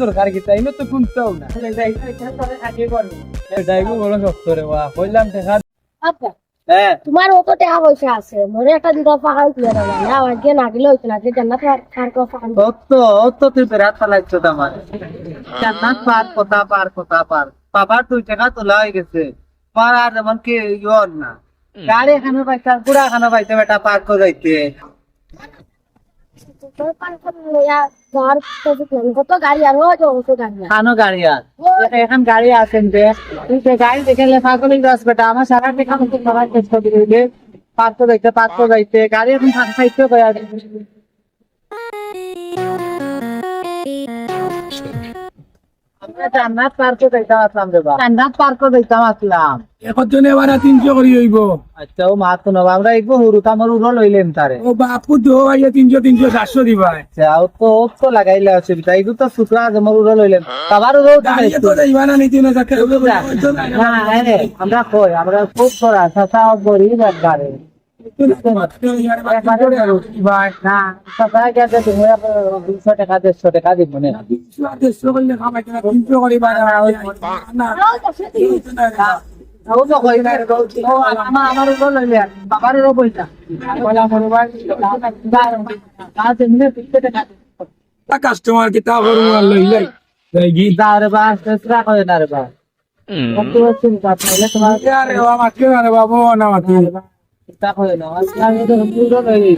দরকার কি তাই তো কোনটাও না ড্রাইভার বড় শক্ত রে বা কইলাম দেখা আচ্ছা হ্যাঁ তোমার অত টাকা পয়সা আছে মনে একটা দিদা ফাঁকা তুলে দেবো না আজকে না গেলে হইতো না যে জান্নাত ফাঁকা ফাঁকা তো তুই বেড়াত পালাইছো আমার জান্নাত পার বাবার 2 টাকা তোলা হয়ে গেছে পার আর যেমন কি ইয়র না গাড়ি এখানে পাইতা গুড়া এখানে পাইতে বেটা পার করে যাইতে কত গাড়ি আর গাড়ি খানো গাড়ি আর এখন গাড়ি আছেন যে তুই যে গাড়ি দেখলে পাগল হয়ে যাস বেটা আমার সারা টাকা মতো সবাই চেষ্টা দিলে পার তো যাইতে গাড়ি এখন ফাঁকা খাইতে কয়া আমরা জান্নাত পার করে যাইতাম আসলাম রে বা জান্নাত পার করে যাইতাম আসলাম একজনে এবার 300 করি হইব। আচ্ছা ও মা তো নবা আমরা একটু হুরুত আমার উড়ো লইলেন তারে ও বাপু দো আইয়া 300 700 দিবা। আচ্ছা ও তো লাগাইলে অসুবিধা এগুলো তো সুতরা আমার উড়ো লইলেন আবার উড়ো গাড়ি তো যাইবা না নীতি না যাকে আমরা কই আমরা খুব করা সাসা গরিব এক গাড়ি না সাসা গেছে তুমি 200 টাকা 150 টাকা দিব না 150 করলে খামাই না 300 করি বাড়া না ও তো কই না ও আমার উড়ো লইলেন বাবার উড়ো পয়সা বলা মরবা কাজ এমনি 300 টাকা কাস্টমার কি তা করু লইলাই লাগি দারে বাস দসরা কই না রে বা কত আছে তাহলে তোমার আরে বাবা মাকে আরে বাবু না মাকে তা কই না আমি তো পুরো লই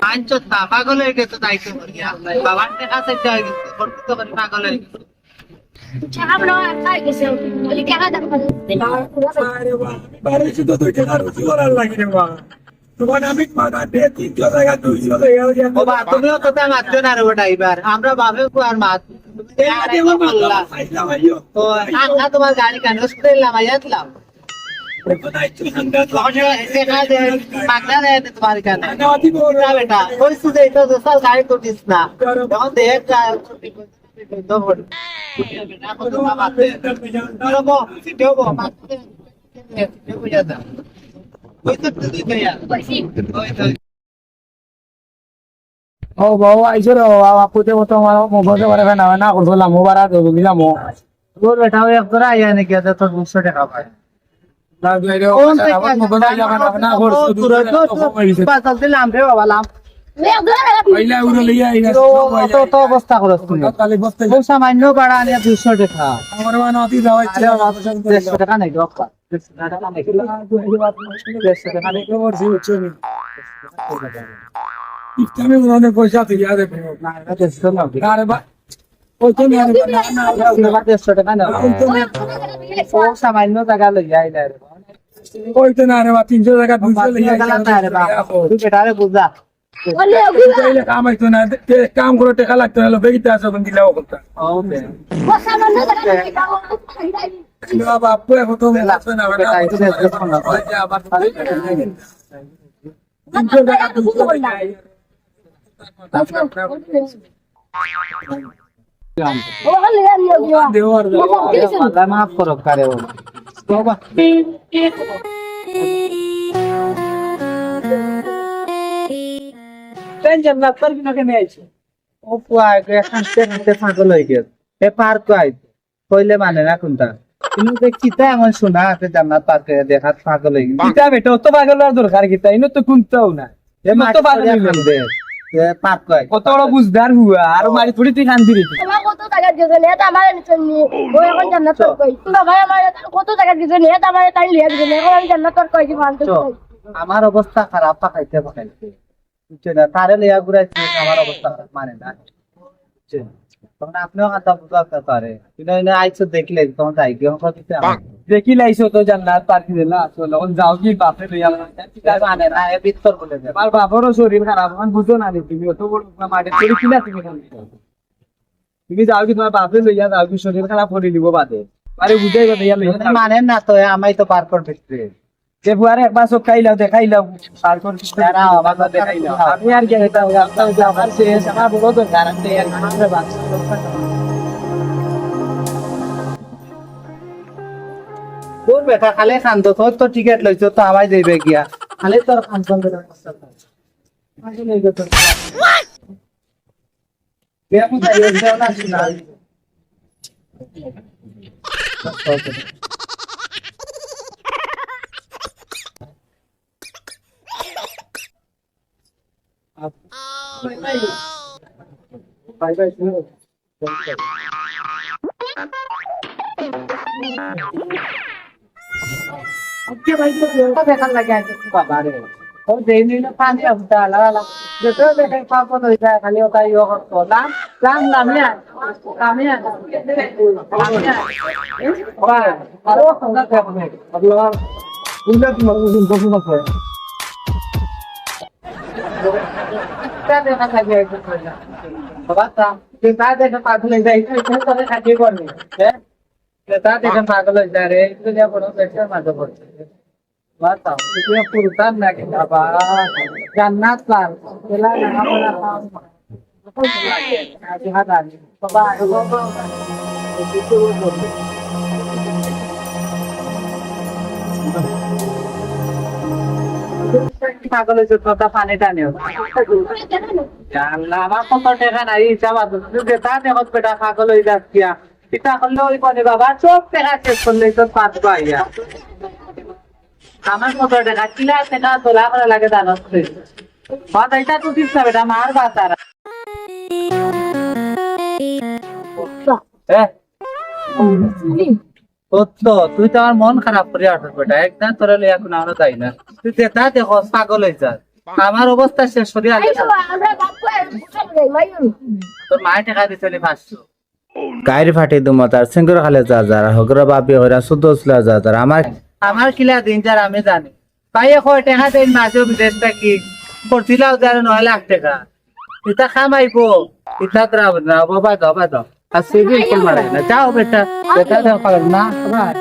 পাঁচশো টা পাগল হয়ে গেছে তাই তো করি আল্লাহ বাবার দেখা চাইতে হয়ে গেছে করতে তো করি পাগল হয়ে গেছে টাকা বড় খাই গেছে ওই টাকা দাম আরে বাবা বাড়ি শুধু 2 টাকা রুজি করার লাগি রে বাবা তোমার আমি মাথা দিয়ে 300 টাকা 200 টাকা ও বা তুমিও তো তা মারছো না রে ওটা এবার আমরা বাবে কো আর মাত তো আঙ্গা তোমার গাড়ি কেন স্কুলেলাম আইয়াতলাম দেখা দে মাগনা রে তোমার কেন না বেটা ওই সুদে তো সাল গাড়ি তো দিস না তখন দেখ দবড় বেটা কত বাবা বলবো সিটেও বো মাতে বুঝা দা ওই তো তুই দেয়া ওই তো ও বাবা আইছো রে বাবা পুতে মতো আমার মোবাইল করে না করলাম মোবাইল আর দিলাম তোর বেটা ওই একজোড়া আইয়া নাকি তো 200 টাকা পায় না গইরে আমার মোবাইল লাগা না করছ পাতাল দিলাম রে বাবা লাম পয়লা উড়ো লইয়া আইরা তো অবস্থা করছ তুমি কালি বস্তা খুব সামান্য বাড়া আনিয়া 200 টাকা আমার মানে অতি যাওয়াইছে 150 টাকা নাই ডক্কা 150 টাকা নাই 150 টাকা নাই করছি উচ্চনি ইফতামে উনানে পয়সা দিয়া দে না 150 নাও আরে বা ওই তো না না 150 টাকা নাও ও সামান্য টাকা লইয়া আইলা রে ওই তো না রে বা 300 টাকা 200 লইয়া তুই বেটারে বুঝা কামাই তো না কাম করে টাকা লাগতো না বেগিতে আসো কোন দিলাও কথা ওকে বাপু এখন তো লাগতো না বেটা আবার 300 টাকা 200 লইয়া মাফ করো কারে বাবা টেনশন না করবি না কেন আইছে ও পুয়াই এখন সে পাগল হয়ে গেছে এ পার কই কইলে মানে না কোনটা তুমি দেখছি তা এমন শোনা আছে জান্নাত পার্কে দেখাত পাগল হয়ে গেছে কিতা বেটা তো পাগল আর দরকার কিতা ইনো তো কোনটাও না এ তো পাগল হয়ে গেছে এ পার কই কত বড় বুঝদার হুয়া আর মারি থোড়ি তুই শান্তি রে তোমার কত টাকা দিছো নিয়ে আমার নিচনি ও এখন জান্নাত কই তুমি ভাই আমার কত টাকা দিছো নিয়ে আমার তাই লিয়া দিছো এখন আমি জান্নাত কই দি ফালতু আমার অবস্থা খারাপ পাকাইতে বুঝছে না তারে লিয়া ঘুরাইছে আমার অবস্থা মানে না বুঝছে তখন আপনিও কথা বুঝতে পারে কিন্তু আইসো দেখলে তখন যাই কি দিতে দেখি লাইছো তো জান্নাত পার্কি দিলা আসলে তখন যাও কি বাপে লইয়া মানে না এ ভিতর বলে আমার বাবারও শরীর খারাপ এখন বুঝো না তুমি অত বড় মাঠে চলে কিনা তুমি যাও কি তোমার বাপে লইয়া যাও কি শরীর খারাপ করে দিব বাদে আরে বুঝাই লইয়া মানে না তো আমি তো পার করতে যে ফুয়ারে একবার সব খাইলাও দেখাইলাও পার করে দাঁড়াও আমার দেখাইলাও আমি আর কি এটা আমার শেষ আমার বড় তো গারান্টি আর আমার বাচ্চা তোর বেটা খালি খান্দ তোর তো টিকিট লইছো তো আমায় দেবে গিয়া খালি তোর খান বেটা বাই বাই দেখার লাগে আছে বাবা রে ও দেইনি না পানি আউটা লাগা যেতে দেখে পাপ হই যায় খালি ওটা ইও করতো লাম লামিয়া বা আরো সঙ্গা করবে আল্লাহ উল্লেখ মারুন বসুন করে তা দেখা লাগে একটু বাবা তা যে তা দেখে পাগল হয়ে যায় এটা তো খাটি করবে হ্যাঁ তা দেখে পাগল হয়ে যায় রে একটু যা বড় দেখে মাঝে পড়ছে বাতাও itu pulutan lagi apa jannat lah kela nama apa lagi hati-hati coba itu পাগল হয়েছে কথা পানি টানিও জানলা আমার কত টাকা নাই হিসাব আছে তা দেখো বেটা পাগল হয়ে যাচ্ছি এটা করলে ওই কোনে বাবা চোখ টাকা শেষ করলে তো পাঁচ পাইয়া আমার কত টাকা কিলা টাকা তোলা করা লাগে জানাস বাদ এটা তো ঠিক না বেটা মার বাতার তো তুই তো আমার মন খারাপ করে আসিস বেটা একদম তোরা লই এখন আমরা যাই না তুই যেটা দেখো পাগল হয়ে যা আমার অবস্থা শেষ করে আগে তোর মায়ের টাকা দিতে 500 গায়ের ফাটি দুমতার সিঙ্গুর খালে যা যার হগরা বাপি হইরা সুদোসলা যা যার আমার কিলা দিন যার আমি জানি পাইয়ে কয় টাকা দেন মাসে বিদেশটা কি পড়ছিলাও যার 9 লাখ টাকা এটা খামাইবো এটা দ্রাব না বাবা দাও আর সেভিং করে মারাই না যাও বেটা দাও পাগল না ভাই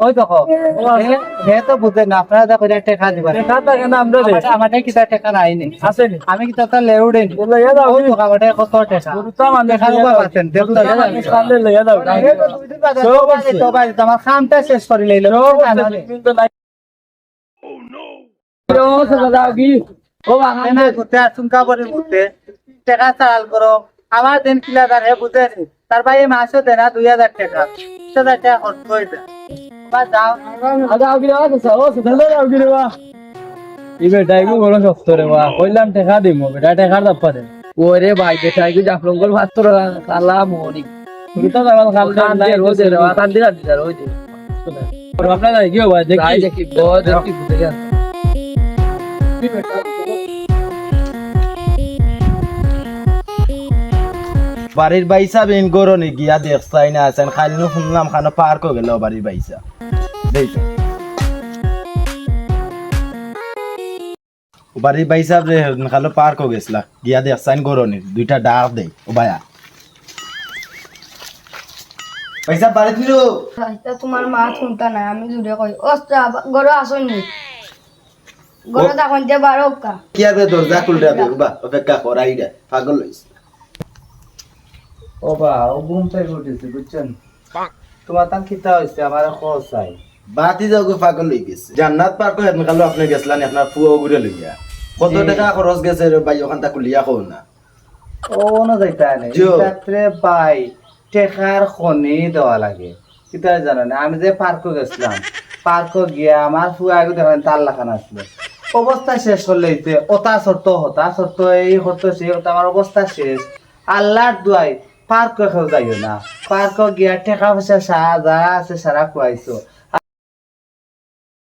ওই দেখো হে তো বুঝে না আপনারা দেখো টাকা দিবা টাকা কেন আমরা দে আমাদের কি টাকা নাই নি আছে নি আমি কি টাকা লেউ দেন লইয়া দাও ওই টাকা আমাদের কত টাকা তো মানে খালি পাচ্ছেন দেখো সামনে লইয়া দাও তো ভাই তোমার কামটা শেষ করে লইলো কিন্তু নাই ও সাদা কি ও বাঙালি না করতে আচুনকা করে বুঝতে টাকা চাল করো আমার দিন কিলাদার হে বুঝে তার ভাই মাসও দেনা 2000 টাকা 1000 টাকা খরচ করে দেয় যাও কি রে ও সুন্দর যাও কি রে বা ই বেটা ইগো বড় শক্ত রে বা কইলাম টাকা দিমু বেটা টাকার দাপ্পা দে ওরে ভাই বেটা ইগো জাফলঙ্গল ভাস্তর কালা মোনি তুমি তো আমার খাল নাই রোজ রে বা কান্দি রোজ और अपना ना क्या हुआ देखी बहुत देखी बुझे गया বাড়ির বাইসা বেন গরনে গিয়া দেখছাই না আছেন খালি নো শুনলাম খানো পার্ক হয়ে গেল বাড়ির বাইসা দেইতো বাড়ির বাইসা রে খালো পার্ক হয়ে গেছলা গিয়া দেখছাইন গরনে দুইটা ডাক দেই ও ভাইয়া পয়সা বাড়ি দিলো রাস্তা তোমার মা শুনতা না আমি জুড়ে কই ওস্তা গরো আসনি গরো তখন যে বারোকা কি আর দরজা খুলতে হবে বা অপেক্ষা করাই দে পাগল হইছে ও বা ও ঘুম থেকে উঠেছে বুঝছেন তোমার তান কিতা হইছে আমার খোঁজ চাই বাতি যাও গো পাগল হই গেছে জান্নাত পার্ক হেন খালো আপনি গেছলানি আপনার ফুও ঘুরে লইয়া কত টাকা খরচ গেছে রে ভাই ওখানটা কুলিয়া কও না ও না যাইতা নাই জো। রাত্রে পাই টেকার খনি দেওয়া লাগে কিতা জানো না আমি যে পার্কে গেছিলাম পার্কে গিয়া আমার ফুয়া আগে দেখেন তার লাখান আসলো অবস্থা শেষ হলেইতে ওটা শর্ত হতা শর্ত এই হতো সেই হতো আমার অবস্থা শেষ আল্লাহর দুয়াই পার্কে কেউ যাইও না পার্কে গিয়া টেকা পয়সা যা আছে সারা খুয়াইছো